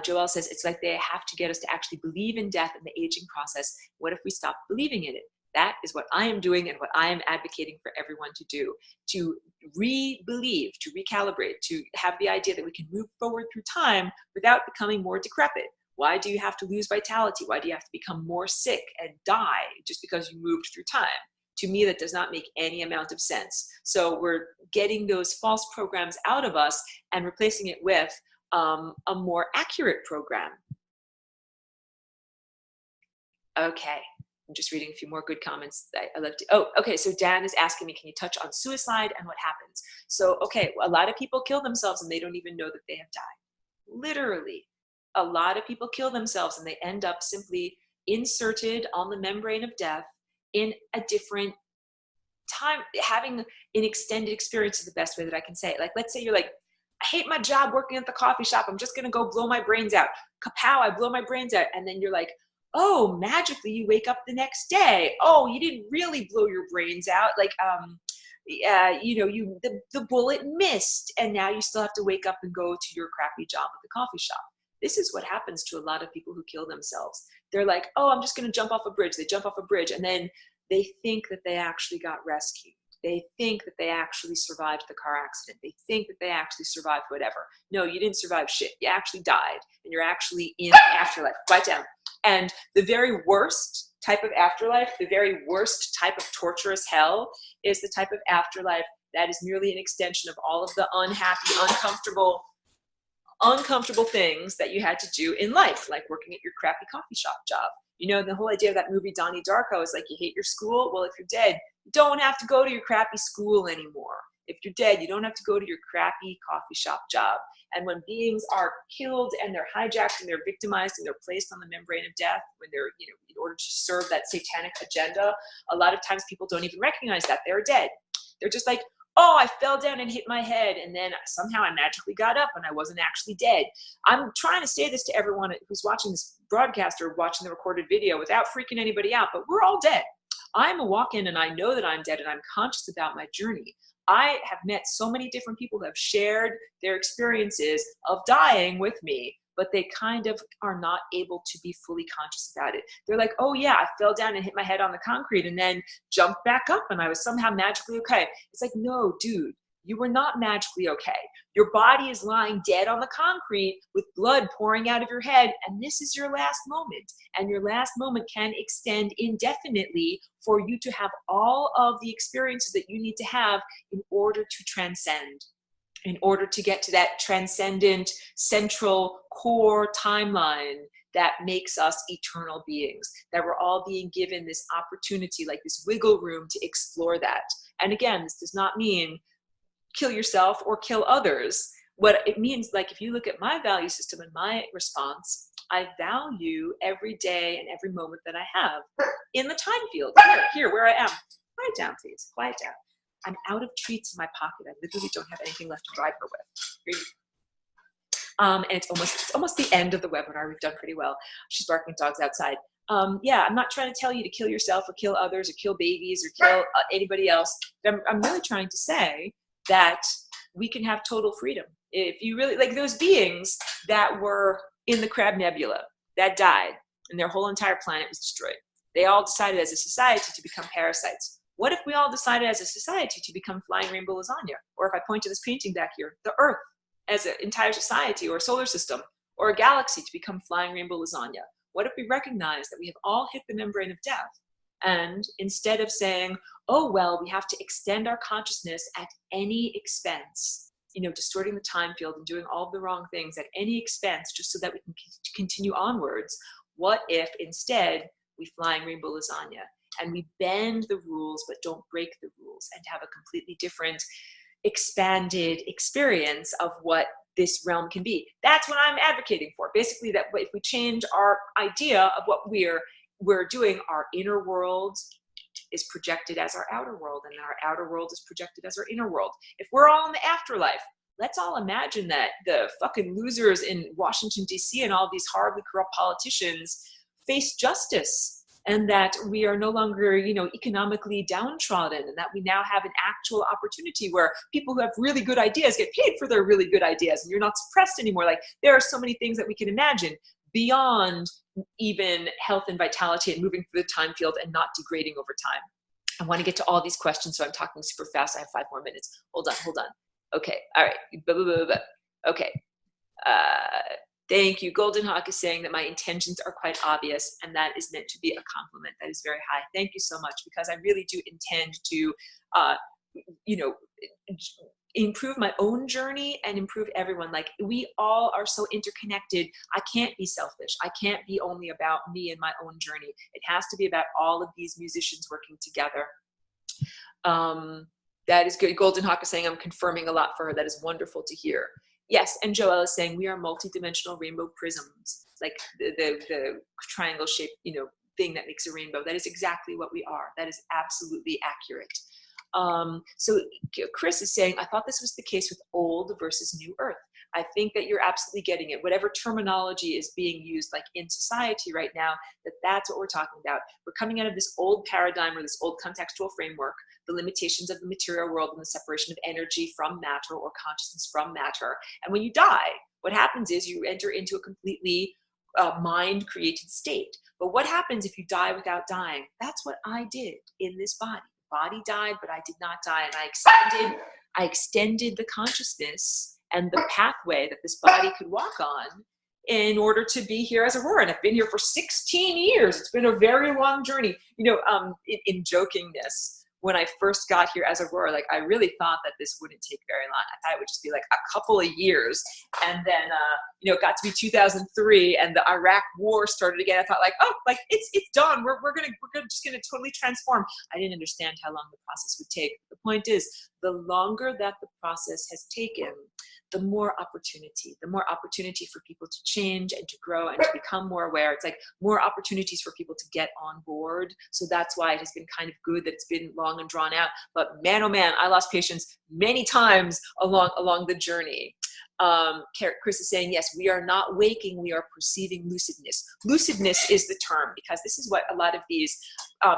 Joel says, it's like they have to get us to actually believe in death and the aging process. What if we stop believing in it? That is what I am doing and what I am advocating for everyone to do, to re-believe, to recalibrate, to have the idea that we can move forward through time without becoming more decrepit. Why do you have to lose vitality? Why do you have to become more sick and die just because you moved through time? To me, that does not make any amount of sense. So we're getting those false programs out of us and replacing it with a more accurate program. Okay. I'm just reading a few more good comments. I love to. Oh, okay. So Dan is asking me, can you touch on suicide and what happens? So, okay, a lot of people kill themselves and they don't even know that they have died. Literally, a lot of people kill themselves and they end up simply inserted on the membrane of death in a different time. Having an extended experience is the best way that I can say it. Like, let's say you're like, I hate my job working at the coffee shop. I'm just going to go blow my brains out. Kapow, I blow my brains out. And then you're like, oh, magically you wake up the next day. Oh, you didn't really blow your brains out. Like, you know, the bullet missed, and now you still have to wake up and go to your crappy job at the coffee shop. This is what happens to a lot of people who kill themselves. They're like, oh, I'm just going to jump off a bridge. They jump off a bridge, and then they think that they actually got rescued. They think that they actually survived the car accident. They think that they actually survived whatever. No, you didn't survive shit. You actually died, and you're actually in afterlife. Quiet down. And the very worst type of afterlife, the very worst type of torturous hell is the type of afterlife that is merely an extension of all of the unhappy, uncomfortable things that you had to do in life, like working at your crappy coffee shop job. You know, the whole idea of that movie Donnie Darko is like, you hate your school? Well, if you're dead, you don't have to go to your crappy school anymore. If you're dead, you don't have to go to your crappy coffee shop job. And when beings are killed and they're hijacked and they're victimized and they're placed on the membrane of death, when they're, you know, in order to serve that satanic agenda, a lot of times people don't even recognize that they're dead. They're just like, oh, I fell down and hit my head, and then somehow I magically got up and I wasn't actually dead. I'm trying to say this to everyone who's watching this broadcast or watching the recorded video without freaking anybody out, but we're all dead. I'm a walk-in and I know that I'm dead and I'm conscious about my journey. I have met so many different people who have shared their experiences of dying with me, but they kind of are not able to be fully conscious about it. They're like, oh yeah, I fell down and hit my head on the concrete and then jumped back up and I was somehow magically okay. It's like, no, dude, you were not magically okay. Your body is lying dead on the concrete with blood pouring out of your head, and this is your last moment. And your last moment can extend indefinitely for you to have all of the experiences that you need to have in order to transcend, in order to get to that transcendent central core timeline that makes us eternal beings, that we're all being given this opportunity, like this wiggle room to explore that. And again, this does not mean kill yourself or kill others. What it means, like if you look at my value system and my response, I value every day and every moment that I have in the time field, here where I am. Quiet down, please, quiet down. I'm out of treats in my pocket. I literally don't have anything left to bribe her with. And it's almost the end of the webinar. We've done pretty well. She's barking at dogs outside. Yeah, I'm not trying to tell you to kill yourself or kill others or kill babies or kill anybody else. I'm really trying to say that we can have total freedom. If you really, like those beings that were in the Crab Nebula that died and their whole entire planet was destroyed, they all decided as a society to become parasites. What if we all decided as a society to become flying rainbow lasagna? Or if I point to this painting back here, the Earth as an entire society or a solar system or a galaxy to become flying rainbow lasagna? What if we recognize that we have all hit the membrane of death? And instead of saying, oh, well, we have to extend our consciousness at any expense, you know, distorting the time field and doing all the wrong things at any expense just so that we can continue onwards, what if instead we flying rainbow lasagna and we bend the rules but don't break the rules and have a completely different expanded experience of what this realm can be? That's what I'm advocating for. Basically, that if we change our idea of what we're doing, our inner world is projected as our outer world, and our outer world is projected as our inner world. If we're all in the afterlife, let's all imagine that the fucking losers in Washington, D.C. and all these horribly corrupt politicians face justice, and that we are no longer, you know, economically downtrodden, and that we now have an actual opportunity where people who have really good ideas get paid for their really good ideas, and you're not suppressed anymore. Like, there are so many things that we can imagine beyond even health and vitality and moving through the time field and not degrading over time. I want to get to all these questions, so I'm talking super fast. I have 5 more minutes. Hold on. Okay, all right. Okay. Thank you. Golden Hawk is saying that my intentions are quite obvious, and that is meant to be a compliment. That is very high. Thank you so much, because I really do intend to, you know, improve my own journey and improve everyone. Like, we all are so interconnected. I can't be selfish. I can't be only about me and my own journey. It has to be about all of these musicians working together. That is good. Golden Hawk is saying, I'm confirming a lot for her. That is wonderful to hear. Yes, and Joelle is saying, we are multidimensional rainbow prisms, like the triangle shaped, you know, thing that makes a rainbow. That is exactly what we are. That is absolutely accurate. So Chris is saying, I thought this was the case with old versus new Earth. I think that you're absolutely getting it. Whatever terminology is being used like in society right now, that's what we're talking about. We're coming out of this old paradigm or this old contextual framework, the limitations of the material world and the separation of energy from matter or consciousness from matter. And when you die, what happens is you enter into a completely mind-created state. But what happens if you die without dying? That's what I did in this body. Body died, but I did not die, and I extended the consciousness and the pathway that this body could walk on in order to be here as Aurora. And I've been here for 16 years. It's been a very long journey. You know, in jokingness, when I first got here as Aurora, like, I really thought that this wouldn't take very long. I thought it would just be like a couple of years. And then, you know, it got to be 2003 and the Iraq war started again. I thought like, oh, like it's done. We're just gonna totally transform. I didn't understand how long the process would take. The point is, the longer that the process has taken, the more opportunity for people to change and to grow and to become more aware. It's like more opportunities for people to get on board. So that's why it has been kind of good that it's been long and drawn out. But man, oh man, I lost patience many times along the journey. Chris is saying, yes, we are not waking, we are perceiving lucidness. Lucidness is the term, because this is what a lot of these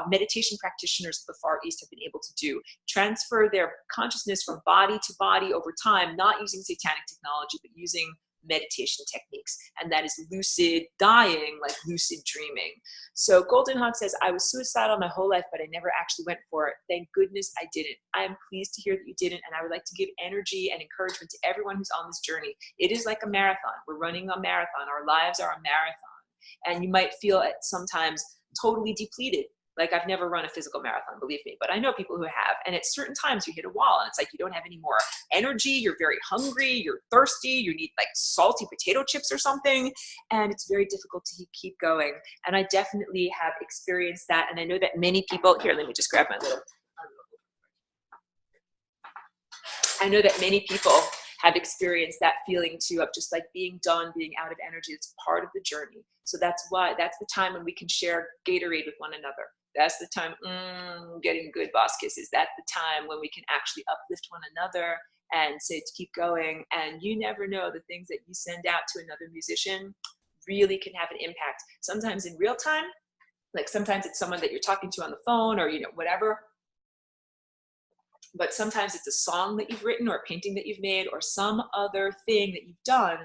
meditation practitioners of the Far East have been able to do. Transfer their consciousness from body to body over time, not using satanic technology, but using meditation techniques. And that is lucid dying, like lucid dreaming. So Golden Hawk says, I was suicidal my whole life, but I never actually went for it. Thank goodness I didn't. I am pleased to hear that you didn't. And I would like to give energy and encouragement to everyone who's on this journey. It is like a marathon. We're running a marathon. Our lives are a marathon. And you might feel at sometimes totally depleted. Like, I've never run a physical marathon, believe me, but I know people who have. And at certain times you hit a wall and it's like you don't have any more energy, you're very hungry, you're thirsty, you need like salty potato chips or something. And it's very difficult to keep going. And I definitely have experienced that. And I know that many people, here, let me just grab my little, I know that many people have experienced that feeling too, of just like being done, being out of energy. It's part of the journey. So that's the time when we can share Gatorade with one another. That's the time, getting good boss kisses. That's the time when we can actually uplift one another and say to keep going. And you never know, the things that you send out to another musician really can have an impact. Sometimes in real time, like sometimes it's someone that you're talking to on the phone or, you know, whatever. But sometimes it's a song that you've written or a painting that you've made or some other thing that you've done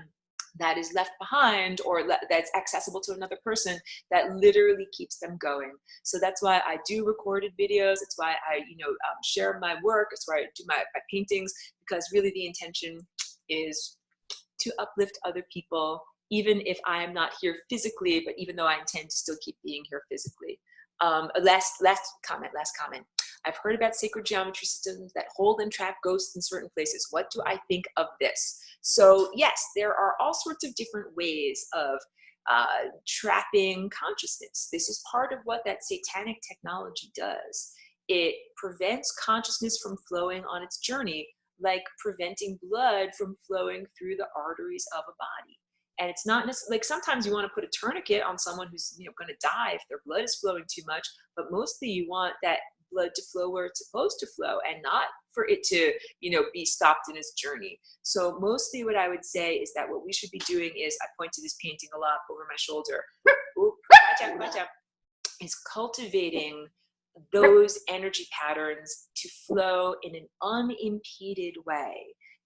that is left behind or that's accessible to another person that literally keeps them going. So that's why I do recorded videos. It's why I, share my work. It's why I do my paintings, because really the intention is to uplift other people, even if I am not here physically, but even though I intend to still keep being here physically. Last comment. I've heard about sacred geometry systems that hold and trap ghosts in certain places. What do I think of this? So yes, there are all sorts of different ways of trapping consciousness. This is part of what that satanic technology does. It prevents consciousness from flowing on its journey, like preventing blood from flowing through the arteries of a body. And it's not necessarily, like sometimes you want to put a tourniquet on someone who's going to die if their blood is flowing too much, but mostly you want that blood to flow where it's supposed to flow and not for it to, be stopped in its journey. So mostly what I would say is that what we should be doing is, I point to this painting a lot over my shoulder, watch out, is cultivating those energy patterns to flow in an unimpeded way.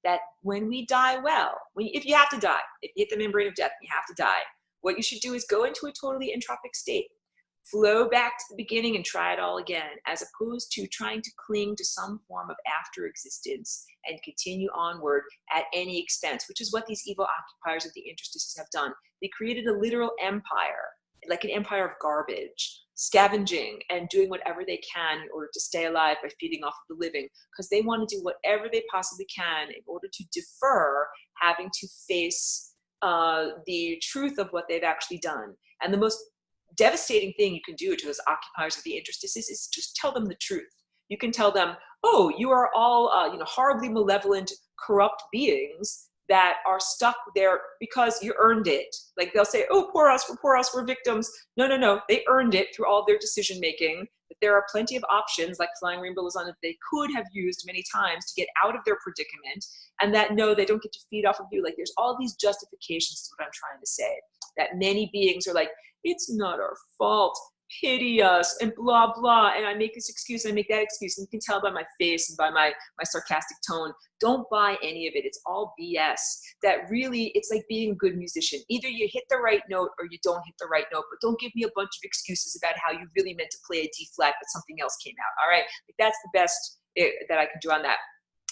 That when we die well, if you have to die, if you hit the membrane of death, you have to die, what you should do is go into a totally entropic state. Flow back to the beginning and try it all again, as opposed to trying to cling to some form of after existence and continue onward at any expense, which is what these evil occupiers of the interstices have done. They created a literal empire, like an empire of garbage, scavenging and doing whatever they can in order to stay alive by feeding off of the living, because they want to do whatever they possibly can in order to defer having to face the truth of what they've actually done. And the most devastating thing you can do to those occupiers of the interstices is just tell them the truth. You can tell them, oh, you are all horribly malevolent, corrupt beings that are stuck there because you earned it. Like they'll say, oh, poor us, we're victims. No, no, no, they earned it through all their decision making. That there are plenty of options, like Flying Rainbow was on, that they could have used many times to get out of their predicament, and that no, they don't get to feed off of you. Like there's all these justifications to what I'm trying to say, that many beings are like, it's not our fault, pity us, and blah, blah. And I make this excuse, and I make that excuse. And you can tell by my face and by my sarcastic tone, don't buy any of it. It's all BS. That really, it's like being a good musician. Either you hit the right note or you don't hit the right note, but don't give me a bunch of excuses about how you really meant to play a D flat, but something else came out. All right, like that's the best that I can do on that.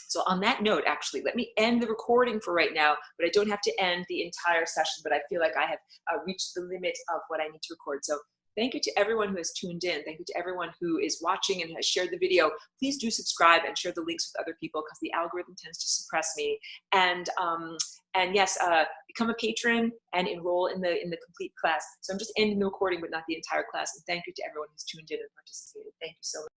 So on that note, actually, let me end the recording for right now, but I don't have to end the entire session, but I feel like I have reached the limit of what I need to record. So thank you to everyone who has tuned in. Thank you to everyone who is watching and has shared the video. Please do subscribe and share the links with other people, because the algorithm tends to suppress me. And yes, become a patron and enroll in the complete class. So I'm just ending the recording, but not the entire class. And thank you to everyone who's tuned in and participated. Thank you so much.